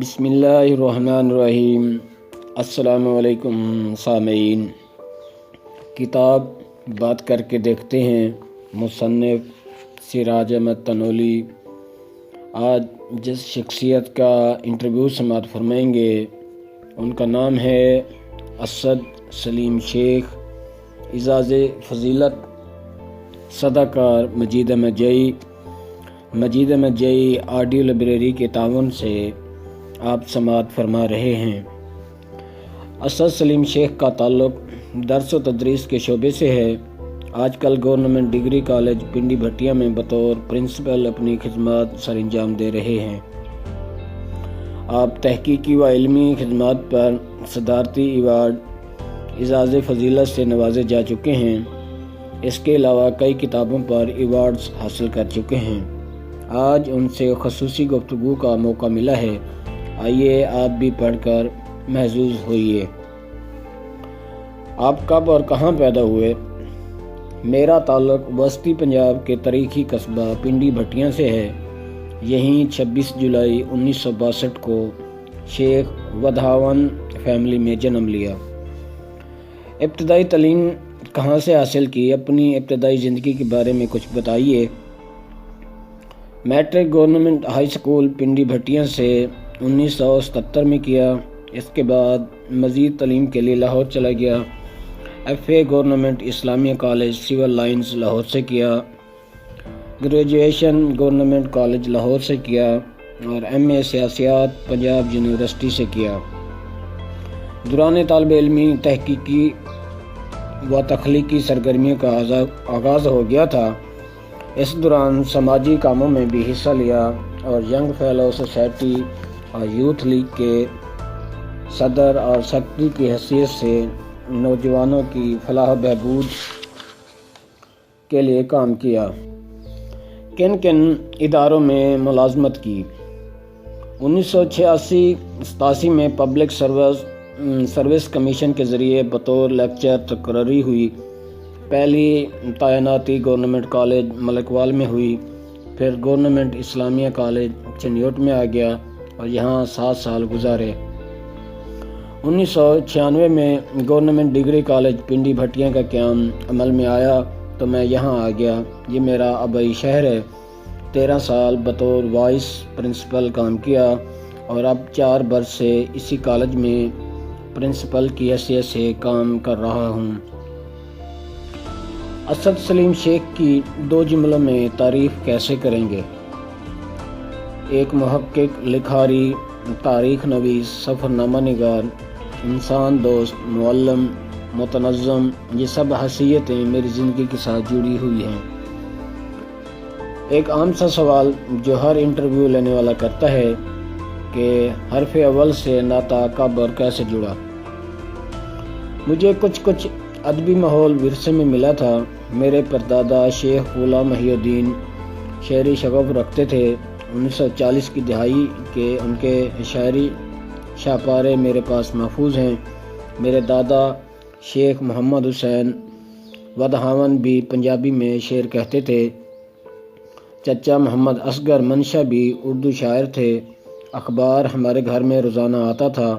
بسم اللہ الرحمن الرحیم۔ السلام علیکم سامعین، کتاب بات کر کے دیکھتے ہیں، مصنف سراج احمد تنولی۔ آج جس شخصیت کا انٹرویو سماعت فرمائیں گے ان کا نام ہے اسد سلیم شیخ، اعزاز فضیلت صداکار مجید احمد جئی۔ مجید احمد جئی آڈیو لائبریری کے تعاون سے آپ سماعت فرما رہے ہیں۔ اسد سلیم شیخ کا تعلق درس و تدریس کے شعبے سے ہے۔ آج کل گورنمنٹ ڈگری کالج پنڈی بھٹیا میں بطور پرنسپل اپنی خدمات سر انجام دے رہے ہیں۔ آپ تحقیقی و علمی خدمات پر صدارتی ایوارڈ اعزاز فضیلت سے نوازے جا چکے ہیں۔ اس کے علاوہ کئی کتابوں پر ایوارڈز حاصل کر چکے ہیں۔ آج ان سے خصوصی گفتگو کا موقع ملا ہے، آئیے آپ بھی پڑھ کر محظوظ ہوئیے۔ آپ کب اور کہاں پیدا ہوئے؟ میرا تعلق وسطی پنجاب کے تاریخی قصبہ پنڈی بھٹیاں سے ہے۔ یہیں 26 جولائی 1962 کو شیخ ودھاون فیملی میں جنم لیا۔ ابتدائی تعلیم کہاں سے حاصل کی؟ اپنی ابتدائی زندگی کے بارے میں کچھ بتائیے۔ Matric government high school Pindi Bhattian سے 1977 میں کیا۔ اس کے بعد مزید تعلیم کے لیے لاہور چلا گیا۔ F A government Islamia college civil lines Lahore سے کیا۔ گریجویشن گورنمنٹ کالج لاہور سے کیا اور ایم اے سیاسیات پنجاب یونیورسٹی سے کیا۔ دوران طالب علمی تحقیقی و تخلیقی سرگرمیوں کا آغاز ہو گیا تھا۔ اس دوران سماجی کاموں میں بھی حصہ لیا اور ینگ فیلو سوسائٹی اور یوتھ لیگ کے صدر اور سیکرٹری کی حیثیت سے نوجوانوں کی فلاح و بہبود کے لیے کام کیا۔ کن کن اداروں میں ملازمت کی؟ 1986-87 میں پبلک سروس کمیشن کے ذریعے بطور لیکچر تقرری ہوئی۔ پہلی تعیناتی گورنمنٹ کالج ملکوال میں ہوئی، پھر گورنمنٹ اسلامیہ کالج چنیوٹ میں آ گیا اور یہاں 7 سال گزارے۔ 1996 میں government degree college Pindi Bhattian کا قیام عمل میں آیا تو میں یہاں آ گیا۔ یہ میرا آبائی شہر ہے۔ 13 سال بطور وائس پرنسپل کام کیا اور اب 4 برس سے اسی کالج میں پرنسپل کی حیثیت سے کام کر رہا ہوں۔ اسد سلیم شیخ کی 2 جملوں میں تعریف کیسے کریں گے؟ ایک محقق، لکھاری، تاریخ نویس، سفر نامہ نگار، انسان دوست، معلم، متنظم، یہ سب حیثیتیں میری زندگی کے ساتھ جڑی ہوئی ہیں۔ ایک عام سا سوال جو ہر انٹرویو لینے والا کرتا ہے کہ حرف اول سے نعت کب اور کیسے جڑا؟ مجھے کچھ ادبی ماحول ورثے میں ملا تھا۔ میرے پردادا شیخ غلام محی الدین شعری شغف رکھتے تھے۔ 1940 کی دہائی کے ان کے شاعری شاہپارے میرے پاس محفوظ ہیں۔ میرے دادا شیخ محمد حسین ودھاون بھی پنجابی میں شعر کہتے تھے۔ چچا محمد اصغر منشا بھی اردو شاعر تھے۔ اخبار ہمارے گھر میں روزانہ آتا تھا۔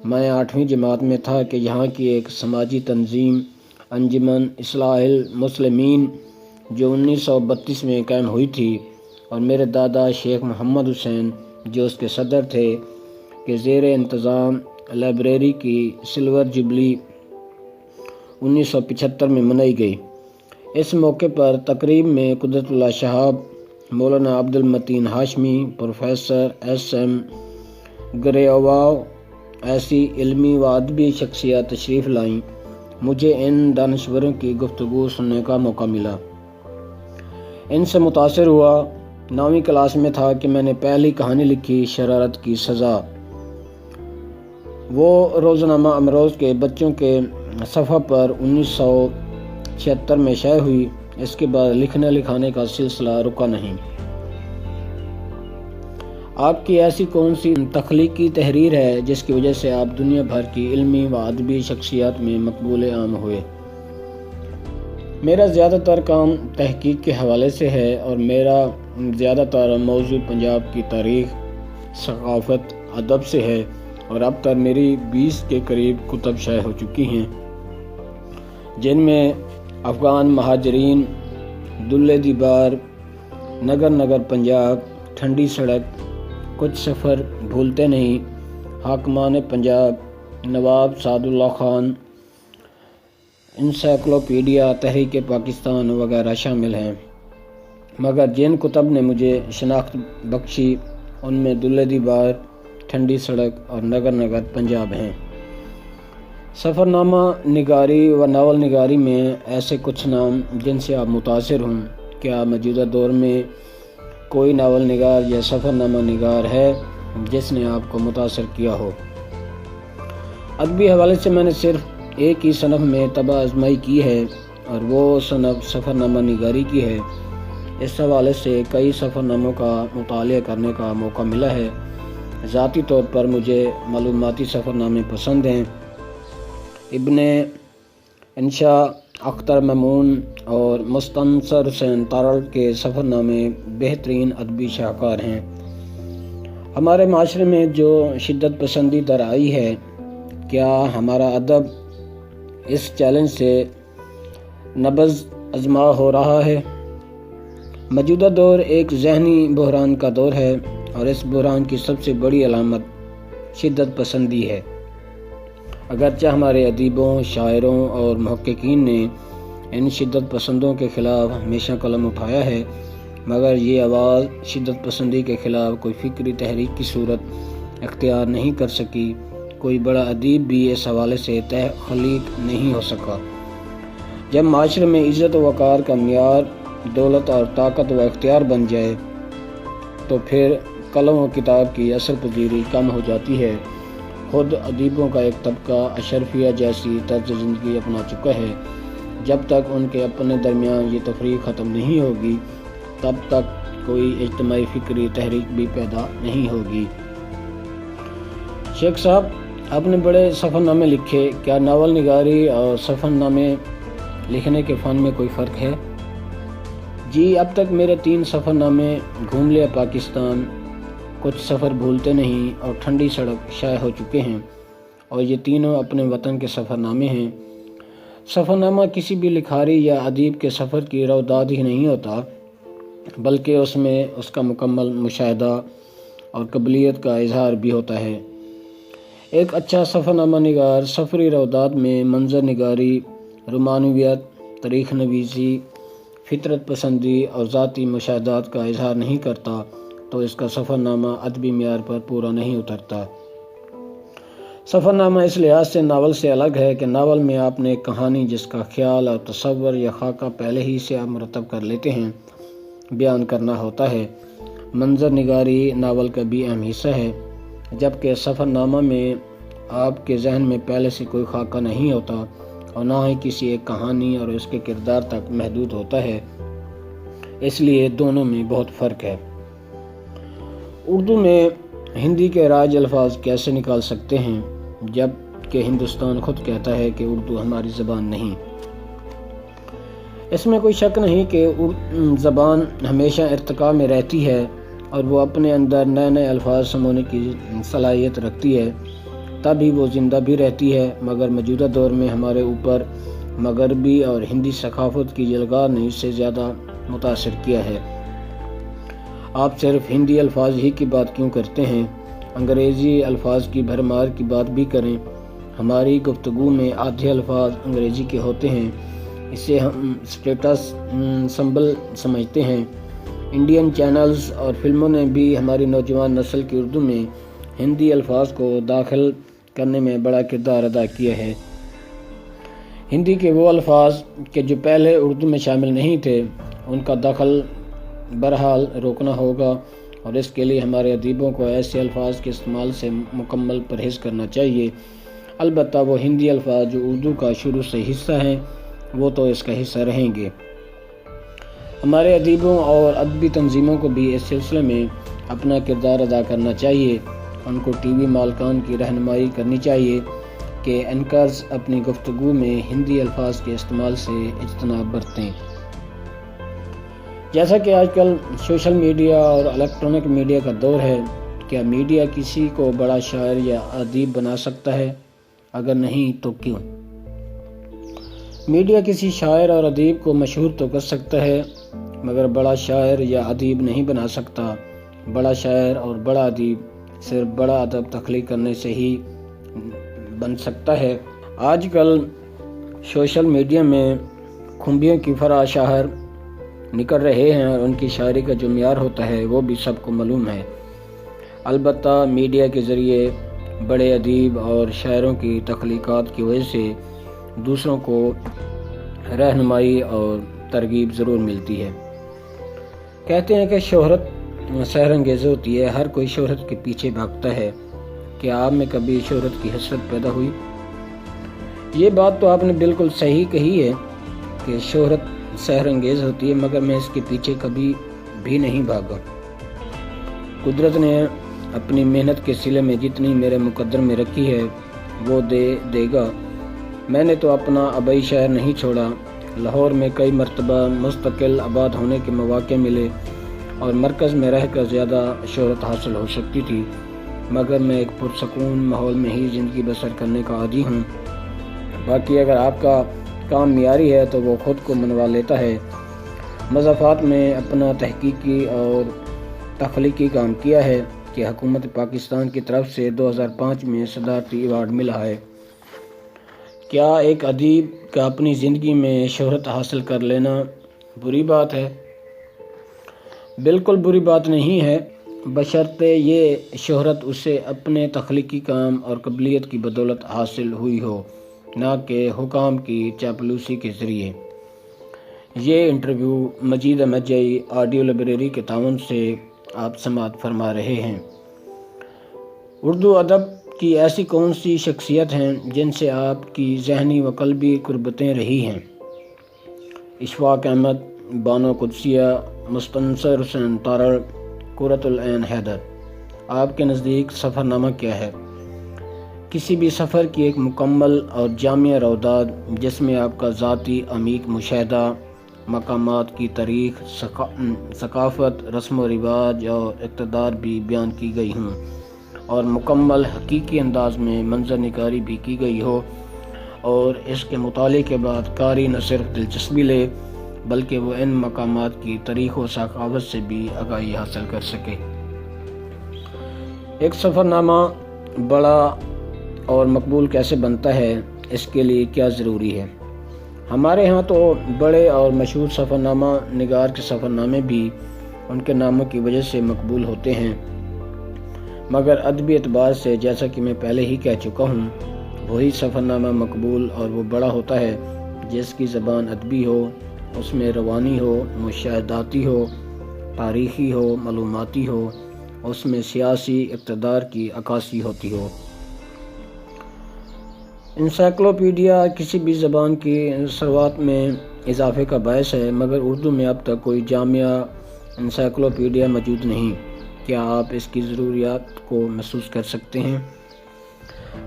میں 8ویں جماعت میں تھا کہ یہاں کی ایک سماجی تنظیم انجمن اصلاح المسلمین جو 1932 میں قائم ہوئی تھی اور میرے دادا شیخ محمد حسین جو اس کے صدر تھے کہ زیر انتظام لائبریری کی سلور جبلی 1975 میں منائی گئی۔ اس موقع پر تقریب میں قدرت اللہ شہاب، مولانا عبد المتین ہاشمی، پروفیسر ایس ایم گریواؤ ایسی علمی و ادبی شخصیات تشریف لائیں۔ مجھے ان دانشوروں کی گفتگو سننے کا موقع ملا، ان سے متاثر ہوا۔ 9ویں کلاس میں تھا کہ میں نے پہلی کہانی لکھی، شرارت کی سزا۔ وہ روزنامہ امروز کے بچوں کے صفحہ پر 1976 میں شائع ہوئی۔ اس کے بعد لکھنے لکھانے کا سلسلہ رکا نہیں۔ آپ کی ایسی کون سی تخلیقی تحریر ہے جس کی وجہ سے آپ دنیا بھر کی علمی و ادبی شخصیات میں مقبول عام ہوئے؟ میرا زیادہ تر کام تحقیق کے حوالے سے ہے اور میرا زیادہ تر موضوع پنجاب کی تاریخ، ثقافت، ادب سے ہے اور اب تک میری 20 کے قریب کتب شائع ہو چکی ہیں، جن میں افغان مہاجرین، دلے دی بار، نگر نگر پنجاب، ٹھنڈی سڑک، کچھ سفر بھولتے نہیں، حاکمان پنجاب، نواب سعد اللہ خان، انسائکلوپیڈیا تحریک پاکستان وغیرہ شامل ہیں۔ مگر جن کتب نے مجھے شناخت بخشی ان میں دلے دی بار، ٹھنڈی سڑک اور نگر نگر پنجاب ہیں۔ سفر نامہ نگاری و ناول نگاری میں ایسے کچھ نام جن سے آپ متاثر ہوں۔ کیا موجودہ دور میں کوئی ناول نگار یا سفر نامہ نگار ہے جس نے آپ کو متاثر کیا ہو؟ ادبی حوالے سے میں نے صرف ایک ہی صنف میں طبع آزمائی کی ہے اور وہ صنف سفر نامہ نگاری کی ہے۔ اس حوالے سے کئی سفر ناموں کا مطالعہ کرنے کا موقع ملا ہے۔ ذاتی طور پر مجھے معلوماتی سفر نامے پسند ہیں۔ ابن انشا، اختر ممون اور مستنصر حسین تارڑ کے سفر نامے بہترین ادبی شاہکار ہیں۔ ہمارے معاشرے میں جو شدت پسندی در آئی ہے، کیا ہمارا ادب اس چیلنج سے نبض آزما ہو رہا ہے؟ موجودہ دور ایک ذہنی بحران کا دور ہے اور اس بحران کی سب سے بڑی علامت شدت پسندی ہے۔ اگرچہ ہمارے ادیبوں، شاعروں اور محققین نے ان شدت پسندوں کے خلاف ہمیشہ قلم اٹھایا ہے، مگر یہ آواز شدت پسندی کے خلاف کوئی فکری تحریک کی صورت اختیار نہیں کر سکی۔ کوئی بڑا ادیب بھی اس حوالے سے تخلیق نہیں ہو سکا۔ جب معاشرے میں عزت و وقار کا معیار دولت اور طاقت و اختیار بن جائے تو پھر قلم و کتاب کی اثر پذیری کم ہو جاتی ہے۔ خود ادیبوں کا ایک طبقہ اشرفیہ جیسی طرز زندگی اپنا چکا ہے۔ جب تک ان کے اپنے درمیان یہ تفریق ختم نہیں ہوگی تب تک کوئی اجتماعی فکری تحریک بھی پیدا نہیں ہوگی۔ شیخ صاحب، آپ نے بڑے سفر نامے لکھے، کیا ناول نگاری اور سفر نامے لکھنے کے فن میں کوئی فرق ہے؟ جی، اب تک میرے 3 سفر نامے گھوم لیا پاکستان، کچھ سفر بھولتے نہیں اور ٹھنڈی سڑک شائع ہو چکے ہیں، اور یہ تینوں اپنے وطن کے سفر نامے ہیں۔ سفر نامہ کسی بھی لکھاری یا ادیب کے سفر کی روداد ہی نہیں ہوتا، بلکہ اس میں اس کا مکمل مشاہدہ اور قبلیت کا اظہار بھی ہوتا ہے۔ ایک اچھا سفر نامہ نگار سفری روداد میں منظر نگاری، رومانویت، تاریخ نویسی، فطرت پسندی اور ذاتی مشاہدات کا اظہار نہیں کرتا تو اس کا سفر نامہ ادبی معیار پر پورا نہیں اترتا۔ سفر نامہ اس لحاظ سے ناول سے الگ ہے کہ ناول میں آپ نے ایک کہانی جس کا خیال اور تصور یا خاکہ پہلے ہی سے آپ مرتب کر لیتے ہیں بیان کرنا ہوتا ہے۔ منظر نگاری ناول کا بھی اہم حصہ ہے، جبکہ سفر نامہ میں آپ کے ذہن میں پہلے سے کوئی خاکہ نہیں ہوتا اور نہ ہی کسی ایک کہانی اور اس کے کردار تک محدود ہوتا ہے۔ اس لیے دونوں میں بہت فرق ہے۔ اردو میں ہندی کے رائج الفاظ کیسے نکال سکتے ہیں جب کہ ہندوستان خود کہتا ہے کہ اردو ہماری زبان نہیں؟ اس میں کوئی شک نہیں کہ زبان ہمیشہ ارتقاء میں رہتی ہے اور وہ اپنے اندر نئے نئے الفاظ سمونے کی صلاحیت رکھتی ہے، تبھی وہ زندہ بھی رہتی ہے۔ مگر موجودہ دور میں ہمارے اوپر مغربی اور ہندی ثقافت کی یلغار نے اس سے زیادہ متاثر کیا ہے۔ آپ صرف ہندی الفاظ ہی کی بات کیوں کرتے ہیں؟ انگریزی الفاظ کی بھرمار کی بات بھی کریں۔ ہماری گفتگو میں آدھے الفاظ انگریزی کے ہوتے ہیں، اسے ہم اسٹیٹس سمبل سمجھتے ہیں۔ انڈین چینلز اور فلموں نے بھی ہماری نوجوان نسل کی اردو میں ہندی الفاظ کو داخل کرنے میں بڑا کردار ادا کیا ہے۔ ہندی کے وہ الفاظ کہ جو پہلے اردو میں شامل نہیں تھے، ان کا دخل بہرحال روکنا ہوگا، اور اس کے لیے ہمارے ادیبوں کو ایسے الفاظ کے استعمال سے مکمل پرہیز کرنا چاہیے۔ البتہ وہ ہندی الفاظ جو اردو کا شروع سے حصہ ہیں وہ تو اس کا حصہ رہیں گے۔ ہمارے ادیبوں اور ادبی تنظیموں کو بھی اس سلسلے میں اپنا کردار ادا کرنا چاہیے۔ ان کو ٹی وی مالکان کی رہنمائی کرنی چاہیے کہ اینکرز اپنی گفتگو میں ہندی الفاظ کے استعمال سے اجتناب برتیں۔ جیسا کہ آج کل سوشل میڈیا اور الیکٹرانک میڈیا کا دور ہے، کیا میڈیا کسی کو بڑا شاعر یا ادیب بنا سکتا ہے؟ اگر نہیں تو کیوں؟ میڈیا کسی شاعر اور ادیب کو مشہور تو کر سکتا ہے مگر بڑا شاعر یا ادیب نہیں بنا سکتا۔ بڑا شاعر اور بڑا ادیب صرف بڑا ادب تخلیق کرنے سے ہی بن سکتا ہے۔ آج کل سوشل میڈیا میں کھمبیوں کی فرا شاعر نکل رہے ہیں اور ان کی شاعری کا جو معیار ہوتا ہے وہ بھی سب کو معلوم ہے۔ البتہ میڈیا کے ذریعے بڑے ادیب اور شاعروں کی تخلیقات کی وجہ سے دوسروں کو رہنمائی اور ترغیب ضرور ملتی ہے۔ کہتے ہیں کہ شہرت سحر انگیز ہوتی ہے، ہر کوئی شہرت کے پیچھے بھاگتا ہے۔ کیا آپ میں کبھی شہرت کی حسرت پیدا ہوئی؟ یہ بات تو آپ نے بالکل صحیح کہی ہے کہ شہرت سحر انگیز ہوتی ہے، مگر میں اس کے پیچھے کبھی بھی نہیں بھاگا۔ قدرت نے اپنی محنت کے صلے میں جتنی میرے مقدر میں رکھی ہے وہ دے گا۔ میں نے تو اپنا آبائی شہر نہیں چھوڑا۔ لاہور میں کئی مرتبہ مستقل آباد ہونے کے مواقع ملے اور مرکز میں رہ کر زیادہ شہرت حاصل ہو سکتی تھی، مگر میں ایک پرسکون ماحول میں ہی زندگی بسر کرنے کا عادی ہوں۔ باقی اگر آپ کا کام معیاری ہے تو وہ خود کو منوا لیتا ہے۔ مضافات میں اپنا تحقیقی اور تخلیقی کام کیا ہے کہ حکومت پاکستان کی طرف سے 2005 میں صدارتی ایوارڈ ملا ہے۔ کیا ایک ادیب کا اپنی زندگی میں شہرت حاصل کر لینا بری بات ہے؟ بالکل بری بات نہیں ہے، بشرطے یہ شہرت اسے اپنے تخلیقی کام اور قابلیت کی بدولت حاصل ہوئی ہو، نہ کہ حکام کی چاپلوسی کے ذریعے۔ یہ انٹرویو مجید احمد جئی آڈیو لائبریری کے تعاون سے آپ سماعت فرما رہے ہیں۔ اردو ادب کی ایسی کون سی شخصیت ہیں جن سے آپ کی ذہنی و قلبی قربتیں رہی ہیں؟ اشفاق احمد، بانو قدسیہ، مستنصر حسین تارڑ، قرۃ العین حیدر۔ آپ کے نزدیک سفر نامہ کیا ہے؟ کسی بھی سفر کی ایک مکمل اور جامع رویداد جس میں آپ کا ذاتی عمیق مشاہدہ، مقامات کی تاریخ، ثقافت، رسم و رواج اور اقتدار بھی بیان کی گئی ہوں اور مکمل حقیقی انداز میں منظر نگاری بھی کی گئی ہو، اور اس کے مطالعے کے بعد قاری نہ صرف دلچسپی لے بلکہ وہ ان مقامات کی تاریخ و ثقافت سے بھی آگاہی حاصل کر سکے۔ ایک سفر نامہ بڑا اور مقبول کیسے بنتا ہے، اس کے لیے کیا ضروری ہے؟ ہمارے ہاں تو بڑے اور مشہور سفر نامہ نگار کے سفر نامے بھی ان کے ناموں کی وجہ سے مقبول ہوتے ہیں، مگر ادبی اعتبار سے جیسا کہ میں پہلے ہی کہہ چکا ہوں، وہی سفر نامہ مقبول اور وہ بڑا ہوتا ہے جس کی زبان ادبی ہو، اس میں روانی ہو، مشاہداتی ہو، تاریخی ہو، معلوماتی ہو، اس میں سیاسی اقتدار کی عکاسی ہوتی ہو۔ انسائکلوپیڈیا کسی بھی زبان کی ثروت میں اضافے کا باعث ہے، مگر اردو میں اب تک کوئی جامع انسائکلوپیڈیا موجود نہیں۔ کیا آپ اس کی ضروریات کو محسوس کر سکتے ہیں؟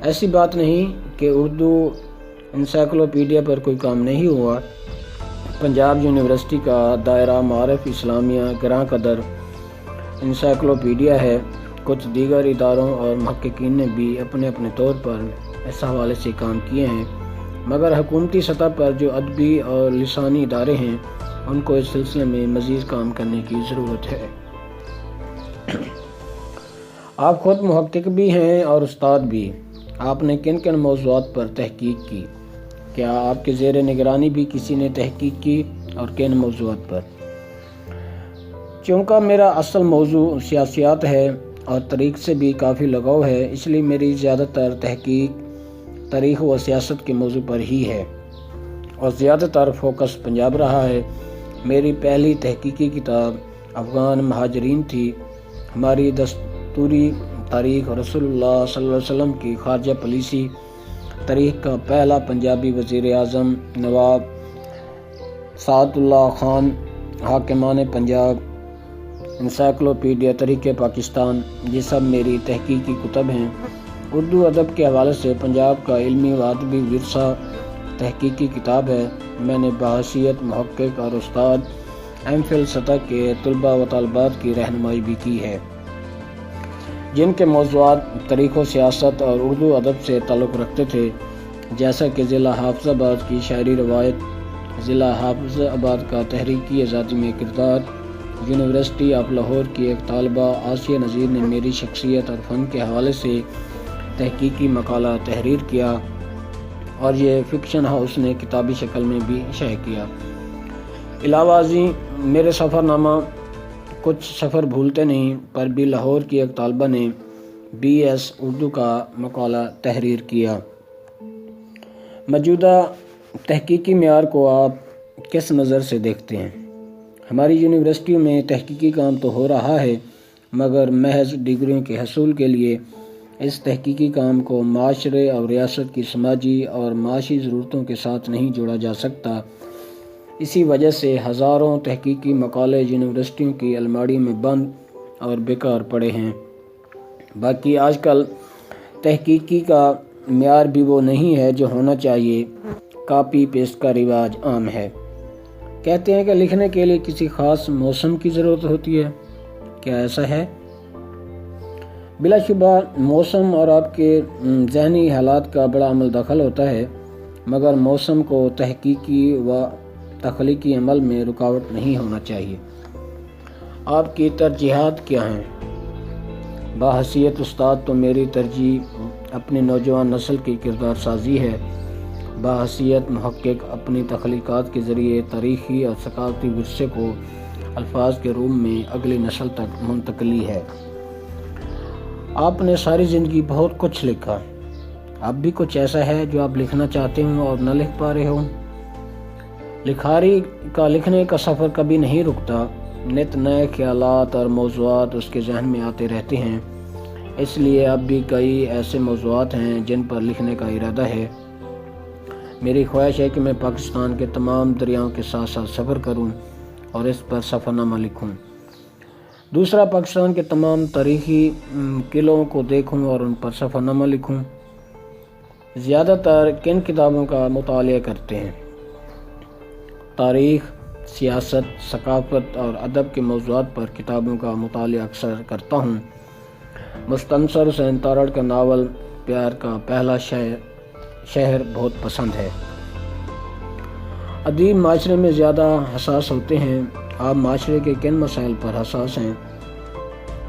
ایسی بات نہیں کہ اردو انسائکلوپیڈیا پر کوئی کام نہیں ہوا۔ پنجاب یونیورسٹی کا دائرہ معارف اسلامیہ گراں قدر انسائکلوپیڈیا ہے۔ کچھ دیگر اداروں اور محققین نے بھی اپنے اپنے طور پر اس حوالے سے کام کیے ہیں، مگر حکومتی سطح پر جو ادبی اور لسانی ادارے ہیں ان کو اس سلسلے میں مزید کام کرنے کی ضرورت ہے۔ آپ خود محقق بھی ہیں اور استاد بھی۔ آپ نے کن کن موضوعات پر تحقیق کی؟ کیا آپ کے زیر نگرانی بھی کسی نے تحقیق کی اور کن موضوعات پر؟ چونکہ میرا اصل موضوع سیاسیات ہے اور تاریخ سے بھی کافی لگاؤ ہے، اس لیے میری زیادہ تر تحقیق تاریخ و سیاست کے موضوع پر ہی ہے اور زیادہ تر فوکس پنجاب رہا ہے۔ میری پہلی تحقیقی کتاب افغان مہاجرین تھی۔ ہماری دستوری تاریخ اور رسول اللہ صلی اللہ علیہ وسلم کی خارجہ پالیسی، تاریخ کا پہلا پنجابی وزیر اعظم نواب سعد اللہ خان، حاکمان پنجاب، انسائکلوپیڈیا تاریخ پاکستان، یہ سب میری تحقیقی کتب ہیں۔ اردو ادب کے حوالے سے پنجاب کا علمی و ادبی ورثہ تحقیقی کتاب ہے۔ میں نے بحیثیت محقق اور استاد ایم فل سطح کے طلباء و طالبات کی رہنمائی بھی کی ہے۔ جن کے موضوعات تاریخ و سیاست اور اردو ادب سے تعلق رکھتے تھے، جیسا کہ ضلع حافظ آباد کی شاعری روایت، ضلع حافظ آباد کا تحریکی آزادی میں کردار، یونیورسٹی آف لاہور کی ایک طالبہ آسیہ نذیر نے میری شخصیت اور فن کے حوالے سے تحقیقی مقالہ تحریر کیا اور یہ فکشن ہاؤس نے کتابی شکل میں بھی شائع کیا۔ علاوہ ازیں میرے سفر نامہ کچھ سفر بھولتے نہیں پر بھی لاہور کی ایک طالبہ نے BS اردو کا مقالہ تحریر کیا۔ موجودہ تحقیقی معیار کو آپ کس نظر سے دیکھتے ہیں؟ ہماری یونیورسٹیوں میں تحقیقی کام تو ہو رہا ہے، مگر محض ڈگریوں کے حصول کے لیے اس تحقیقی کام کو معاشرے اور ریاست کی سماجی اور معاشی ضرورتوں کے ساتھ نہیں جوڑا جا سکتا۔ اسی وجہ سے ہزاروں تحقیقی مقالے یونیورسٹیوں کی الماڑی میں بند اور بیکار پڑے ہیں۔ باقی آج کل تحقیقی کا معیار بھی وہ نہیں ہے جو ہونا چاہیے، کاپی پیسٹ کا رواج عام ہے۔ کہتے ہیں کہ لکھنے کے لیے کسی خاص موسم کی ضرورت ہوتی ہے، کیا ایسا ہے؟ بلا شبہ موسم اور آپ کے ذہنی حالات کا بڑا عمل دخل ہوتا ہے، مگر موسم کو تحقیقی و تخلیقی عمل میں رکاوٹ نہیں ہونا چاہیے۔ آپ کی ترجیحات کیا ہیں؟ بحیثیت استاد تو میری ترجیح اپنی نوجوان نسل کی کردار سازی ہے، بحیثیت محقق اپنی تخلیقات کے ذریعے تاریخی اور ثقافتی ورثے کو الفاظ کے روپ میں اگلی نسل تک منتقلی ہے۔ آپ نے ساری زندگی بہت کچھ لکھا، اب بھی کچھ ایسا ہے جو آپ لکھنا چاہتے ہوں اور نہ لکھ پا رہے ہوں؟ لکھنے کا سفر کبھی نہیں رکتا، نت نئے خیالات اور موضوعات اس کے ذہن میں آتے رہتے ہیں، اس لیے اب بھی کئی ایسے موضوعات ہیں جن پر لکھنے کا ارادہ ہے۔ میری خواہش ہے کہ میں پاکستان کے تمام دریاؤں کے ساتھ ساتھ سفر کروں اور اس پر سفر نامہ لکھوں۔ دوسرا، پاکستان کے تمام تاریخی قلعوں کو دیکھوں اور ان پر سفر نامہ لکھوں۔ زیادہ تر کن کتابوں کا مطالعہ کرتے ہیں؟ تاریخ، سیاست، ثقافت اور ادب کے موضوعات پر کتابوں کا مطالعہ اکثر کرتا ہوں۔ مستنصر حسین تارڑ کا ناول پیار کا پہلا شہر بہت پسند ہے۔ ادیب معاشرے میں زیادہ حساس ہوتے ہیں، آپ معاشرے کے کن مسائل پر حساس ہیں؟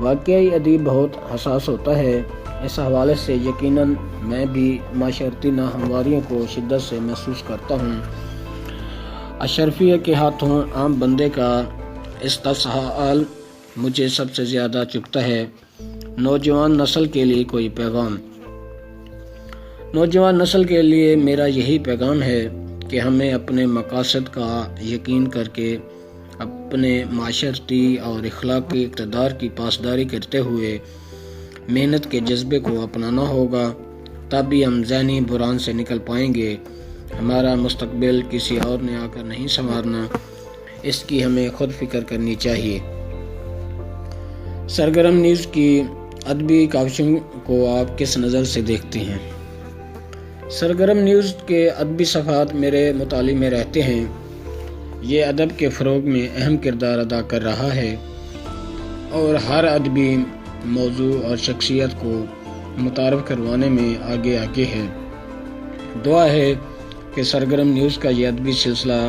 واقعی ادیب بہت حساس ہوتا ہے، اس حوالے سے یقیناً میں بھی معاشرتی ناہمواریوں کو شدت سے محسوس کرتا ہوں۔ اشرفیہ کے ہاتھوں عام بندے کا استحصال مجھے سب سے زیادہ چبھتا ہے۔ نوجوان نسل کے لیے کوئی پیغام؟ نوجوان نسل کے لیے میرا یہی پیغام ہے کہ ہمیں اپنے مقاصد کا یقین کر کے اپنے معاشرتی اور اخلاقی اقتدار کی پاسداری کرتے ہوئے محنت کے جذبے کو اپنانا ہوگا، تب ہی ہم ذہنی بحران سے نکل پائیں گے۔ ہمارا مستقبل کسی اور نے آ کر نہیں سنوارنا، اس کی ہمیں خود فکر کرنی چاہیے۔ سرگرم نیوز کی ادبی کاوشوں کو آپ کس نظر سے دیکھتے ہیں؟ سرگرم نیوز کے ادبی صفحات میرے مطالعے میں رہتے ہیں، یہ ادب کے فروغ میں اہم کردار ادا کر رہا ہے اور ہر ادبی موضوع اور شخصیت کو متعارف کروانے میں آگے ہے۔ دعا ہے کہ سرگرم نیوز کا یہ ادبی سلسلہ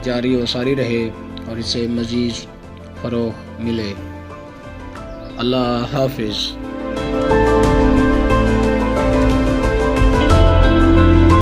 جاری و ساری رہے اور اسے مزید فروغ ملے۔ اللہ حافظ۔